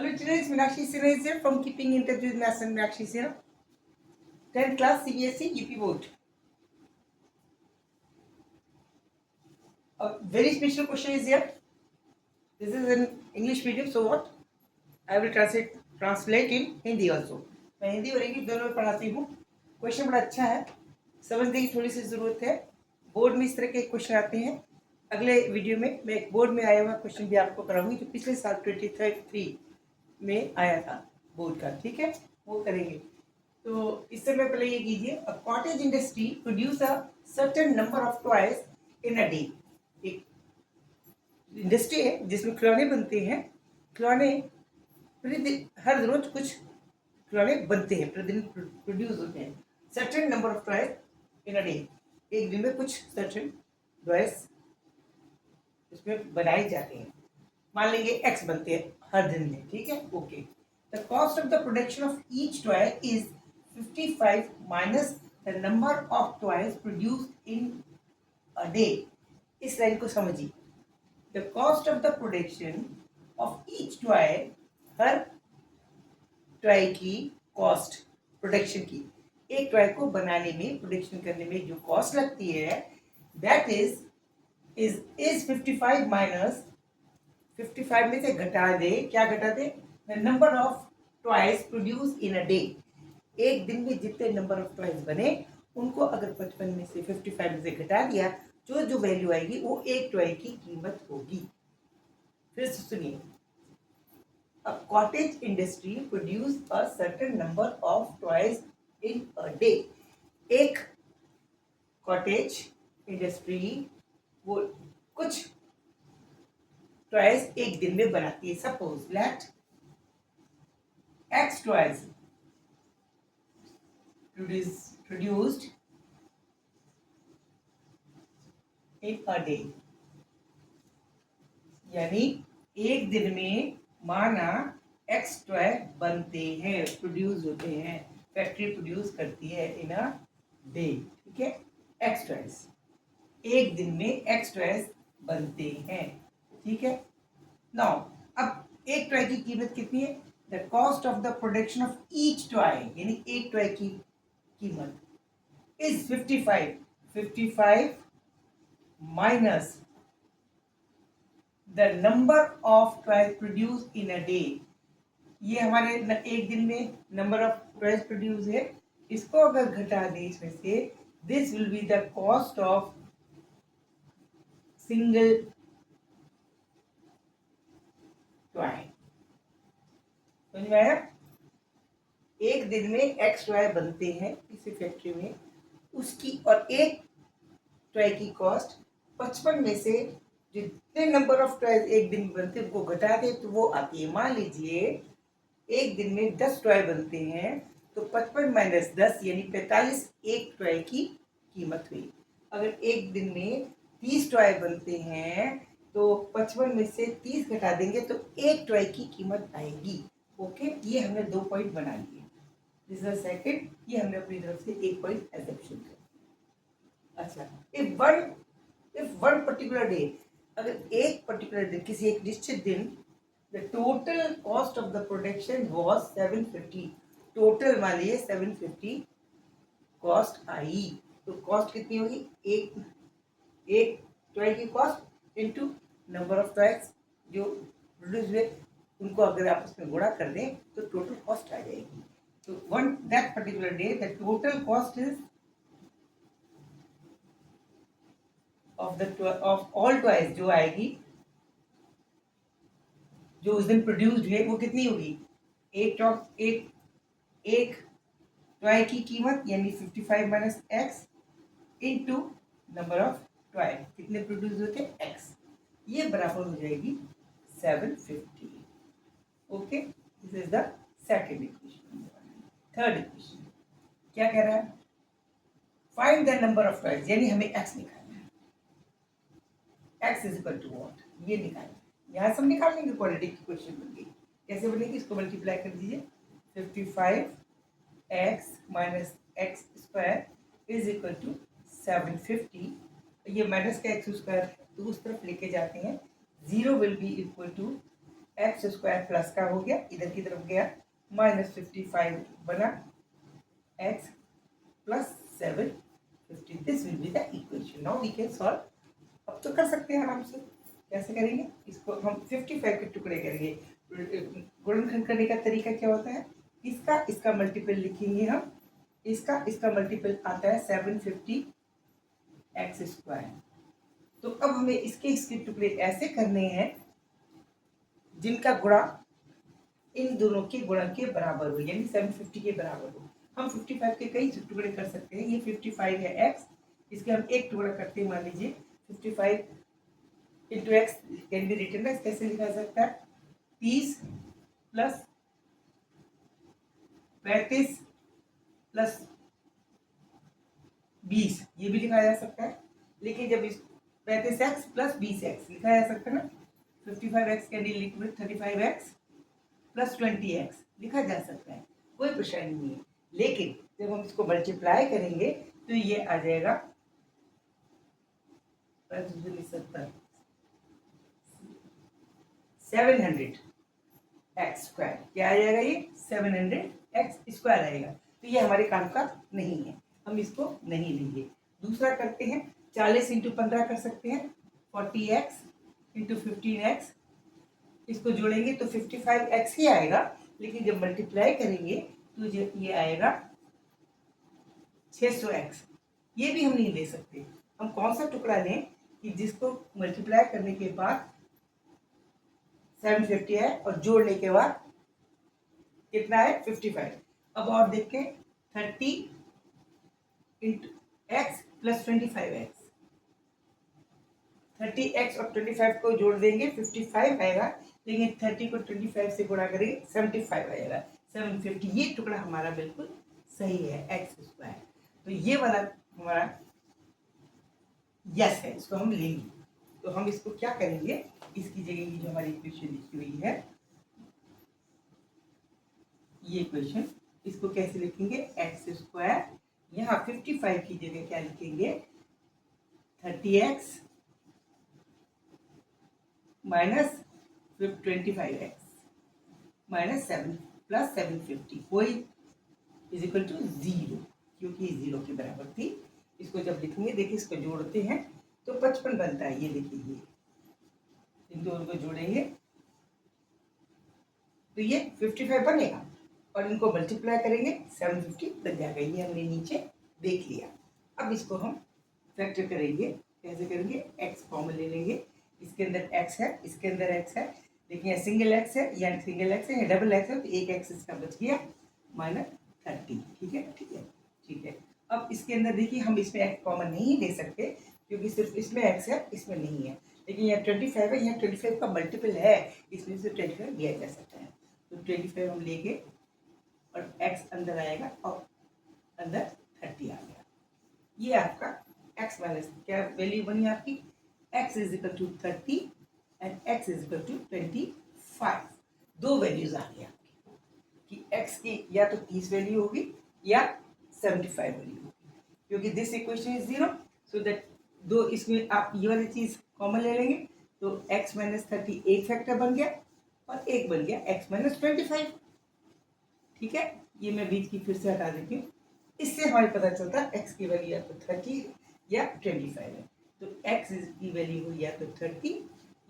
Hello students, Meenakshi Sinha is here from Keeping in Touch with Maths and Meenakshi Sinha. 10th class CBSE UP board. A very special question is here. This is in English medium, so what? I will translate in Hindi also. मैं हिंदी और English दोनों में पढ़ाती हूँ. Question बड़ा अच्छा है, समझने की थोड़ी सी ज़रूरत है. बोर्ड में इस तरह के क्वेश्चन आते हैं. अगले वीडियो में मैं एक बोर्ड में आया हुआ क्वेश्चन भी आपको कराऊंगी जो पिछले साल 23 में आया था बोर्ड का. ठीक है, वो करेंगे. तो इससे मैं पहले ये कीजिए. A cottage industry produce a certain number of toys in a day. एक इंडस्ट्री है जिसमें खिलौने बनते हैं. खिलौने प्रतिदिन हर रोज कुछ खिलौने बनते हैं, प्रतिदिन प्रोड्यूस होते हैं. Certain number of toys in a day. एक दिन में कुछ सर्टेन टॉयज इसमें बनाए जाते हैं. मान लेंगे एक्स बनते हैं हर दिन में. ठीक है, okay. The cost of the production of each toy is 55 minus the number of toys produced in a day. इस लाइन को समझिए. The cost of the production of each toy, her toy की कॉस्ट, प्रोडक्शन की, एक toy को बनाने में, production करने में जो कॉस्ट लगती है, दैट इज 55 माइनस 55 में से घटा दे. क्या घटा दे? The number of toys produce in a day. एक दिन में जितने नंबर ऑफ टॉयज बने उनको अगर 55 में से 55 में से घटा दिया, जो वैल्यू आएगी वो एक टॉय की कीमत होगी. फिर से सुनिए. A cottage industry produce a certain number of toys in a day. एक कॉटेज इंडस्ट्री वो कुछ टॉयज एक दिन में बनाती है. Suppose let x toys produced in a day. यानी एक दिन में माना एक्स टॉय बनते हैं, प्रोड्यूस होते हैं, फैक्ट्री प्रोड्यूस करती है इन अ डे. ठीक है, एक्स टॉयज, एक दिन में एक्स टॉयज बनते हैं. ठीक है. नाउ अब एक टॉय की कीमत कितनी है? The cost of the production of each toy, यानी एक टॉय की कीमत is 55 minus the number of toys produce in a day. ये हमारे एक दिन में नंबर ऑफ टॉयज प्रोड्यूस है. इसको अगर घटा दें इसमें से, this will be the cost of single toy. समझ में आया? एक दिन में एक्स टॉय बनते हैं किसी फैक्ट्री में, उसकी और एक टॉय की कॉस्ट 55 में से जितने नंबर ऑफ टॉयज एक दिन में बनते हैं उनको घटा दे तो वो आती है. मान लीजिए एक दिन में 10 टॉय बनते हैं तो 55 माइनस 10 यानी 45 एक टॉय की कीमत हुई. अगर एक दिन में 30 टॉय बनते हैं तो 55 में से 30 घटा देंगे तो एक टॉय की कीमत आएगी. ओके, ये हमने 2 पॉइंट बना लिए. This is second. ये हमने अपनी तरफ से एक पॉइंट एजम्पशन किया. अच्छा, इफ वन पर्टिकुलर डे, अगर एक पर्टिकुलर दिन, किसी एक निश्चित दिन, the total cost of the production was 750. Total मान लीजिए 750 कॉस्ट आई. तो कॉस्ट कितनी होगी? एक टॉय की cost into number of toys जो प्रोड्यूस हुए, उनको अगर आपस में गुणा कर दें तो टोटल कॉस्ट आ जाएगी. तो one that particular day the total cost is of all toys जो आएगी, जो उस दिन प्रोड्यूस्ड हुए, वो कितनी होगी? एक टॉय की कीमत यानी 55 minus x into number of toy, कितने प्रोड्यूस होते हैं? एक्स. ये बराबर हो जाएगी 750. Okay, this is the second equation. Third equation क्या कह रहा है? Find the number of toys, यानी हमें एक्स निकालना है. X is equal to what? ये निकालना. यहाँ सब निकाल लेंगे, क्वाड्रेटिक इक्वेशन बन गई. कैसे बनेगी? इसको मल्टीप्लाई कर दीजिए. 55x minus x square is equal to 750. ये माइनस का एक्स स्क्वायर तो उस तरफ लेके जाते हैं. 0 will be equal to x square plus का हो गया, इधर की तरफ गया -55 बना x plus 750. This will be the equation. Now we can solve. अब तो कर सकते हैं आराम से. कैसे करेंगे इसको? हम 55 के टुकड़े करेंगे. गुणनखंड करने का तरीका क्या होता है? इसका मल्टीपल लिखेंगे हम. इसका मल्टीपल आता है 750 एक्स स्क्वायर. तो अब हमें इसके टुकड़े ऐसे करने हैं जिनका गुणा इन दोनों के गुणा के बराबर हो, यानी 750 के बराबर हो. हम 55 के कई टुकड़े कर सकते हैं. ये 55 है एक्स, इसके हम एक टुकड़ा करते हैं. मान लीजिए 55 into x can be written as, कैसे लिखा जा सकता है? 30 प्लस 35 प्लस 20, ये भी लिखा जा सकता है. लेकिन जब इस 35x प्लस 20x लिखा जा सकता है ना. 55x कैन बी लिखा 35x प्लस 20x लिखा जा सकता है, कोई परेशानी नहीं है. लेकिन जब हम इसको मल्टीप्लाई करेंगे तो ये आ जाएगा 700 एक्स स्क्वायर. क्या आ जाएगा? ये 700 एक्स स्क्वायर आएगा. तो ये हमारे काम का नहीं है, हम इसको नहीं लेंगे. दूसरा करते हैं. 40 इंटू 15 कर सकते हैं. 40x इंटू 15x, इसको जोड़ेंगे तो 55x ही आएगा. लेकिन जब मल्टीप्लाई करेंगे तो ये आएगा 600x. ये भी हम नहीं ले सकते. हम कौन सा टुकड़ा लें कि जिसको मल्टीप्लाई करने के बाद 750 है और जोड़ने के बाद कितना है? 55. अब और देखें. 30 into x plus 25x. 30x और 25 को जोड़ देंगे 55 आएगा. लेकिन 30 को 25 से गुणा करेंगे 75 आएगा. 750. ये टुकड़ा हमारा बिल्कुल सही है, एक्स स्क्वायर. तो ये वाला हमारा यस है, इसको हम लेंगे. तो हम इसको क्या करेंगे? इसकी जगह ये जो हमारी इक्वेशन लिखी हुई है, ये इक्वेशन, इसको कैसे लिखेंगे? X square. यहाँ 55 की जगह क्या लिखेंगे? 30x minus 25x minus 7 plus 750 कोई इज इक्वल टू 0, क्योंकि 0 के बराबर थी. इसको जब लिखेंगे, देखिए इसको जोड़ते हैं तो 55 बनता है. ये देखिए, इन दोनों को जोड़ेंगे तो ये 55 बनेगा और इनको मल्टीप्लाई करेंगे 750 बन जाएगा. ये हमने नीचे देख लिया. अब इसको हम फैक्टर करेंगे. कैसे करेंगे? x कॉमन ले लेंगे. इसके अंदर x है, इसके अंदर x है. लेकिन यहाँ सिंगल x है, या सिंगल x है, या डबल x है, तो एक x इसका बच गया -30. ठीक है, ठीक है, ठीक है. अब इसके अंदर देखिए, हम इसमें x कॉमन नहीं ले सकते क्योंकि सिर्फ इसमें x है, इसमें नहीं है. लेकिन यहाँ 25 है, यहाँ 25 का मल्टीपल है, इसमें से 25 लिया जा सकता है. तो 25 हम लेंगे और x अंदर आएगा और अंदर 30 आ गया. ये आपका x माइनस क्या वैल्यू बनी आपकी? x is equal to 30 and x is equal to 25. दो वैल्यूज आ गई आपकी कि x की या तो 30 वैल्यू होगी या 75 वैल्यू होगी, क्योंकि this equation is 0. So that दो इसमें आप ये वाली चीज कॉमन ले लेंगे तो x माइनस 30 एक फैक्टर बन गया और एक बन गया x माइनस 25. ठीक है, ये मैं बीच की फिर से हटा देती हूँ. इससे हमें पता चलता है x की वैल्यू या तो 30 या 25 है. तो x की वैल्यू हुई या तो 30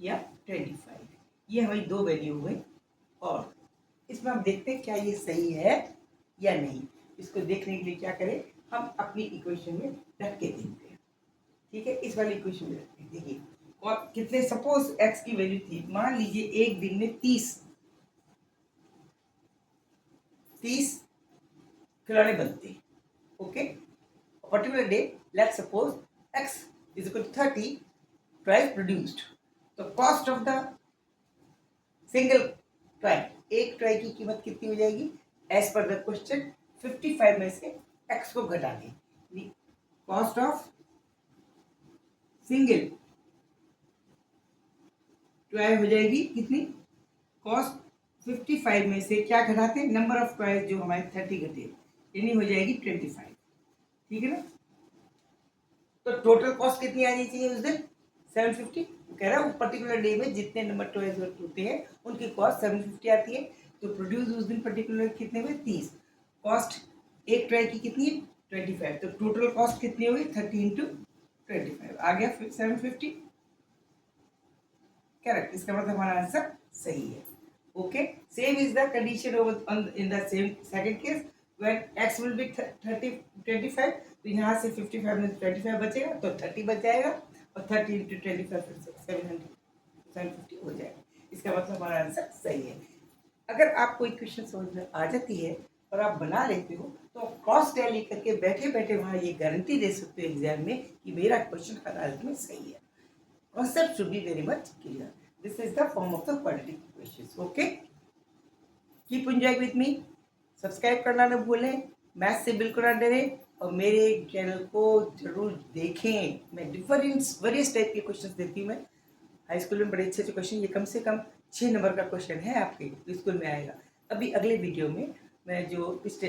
या 25. ये हमारी दो वैल्यू हुई. और इसमें हम देखते हैं क्या ये सही है या नहीं. इसको देखने के लिए क्या करें? हम अपनी इक्वेशन में रख के देखते हैं. ठीक है, इस वाली इक्वेशन में रखते हैं. देखिए, और कितने सपोज x की वैल्यू थी, मान लीजिए एक दिन में 30 खिलौने बनते. Okay, particular day, let's suppose x is equal to 30 toys produced. तो cost of the single toy, एक टॉय की कीमत कितनी हो जाएगी? एज पर द क्वेश्चन 55 में से x को घटा दें. कॉस्ट ऑफ सिंगल टॉय हो जाएगी कितनी? कॉस्ट 55 में से क्या घटाते हैं? नंबर ऑफ टॉयज जो हमारे 30 घटे, यानी हो जाएगी 25. ठीक है ना? तो टोटल कॉस्ट कितनी आनी चाहिए उस दिन? 750. कह रहा हूँ पर्टिकुलर डे में जितने नंबर टॉयज होते हैं उनकी कॉस्ट 750 आती है। तो प्रोड्यूस उस दिन पर्टिकुलर कितने हुए 30। कॉस्ट एक टॉय की कितनी 25। तो टोटल कॉस्ट कितनी होगी 30 इंटू 25 आ गया 750। करेक्ट, इसका मतलब हमारा आंसर सही है। Okay, same is the condition in the same second case when x will be 30 25। तो यहाँ से 55 में 25 बचेगा तो 30 बच जाएगा और 30 इंटू 25 फिर से 750 हो जाएगा। इसका मतलब हमारा आंसर सही है। अगर आप कोई क्वेश्चन समझ में आ जाती है और आप बना लेते हो तो क्रॉस टैली करके बैठे बैठे वहाँ ये गारंटी दे सकते हो एग्जाम में कि मेरा क्वेश्चन हर हालत में सही है। Concept should be very much clear. This is the form of the quadratic equations. Okay? Keep enjoying with me. Subscribe करना न भूलें, मैथ से बिल्कुल ना डरें और मेरे चैनल को जरूर देखें। मैं वेरियस टाइप के क्वेश्चन देती हूँ। मैं हाई स्कूल में बड़े अच्छे क्वेश्चन, ये कम से कम 6 नंबर का क्वेश्चन है आपके स्कूल में आएगा। अभी अगले वीडियो में मैं जो पिछले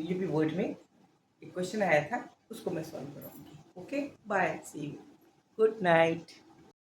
यूपी बोर्ड में एक क्वेश्चन आया था उसको मैं सॉल्व कराऊंगी। Okay, bye, see you, good night.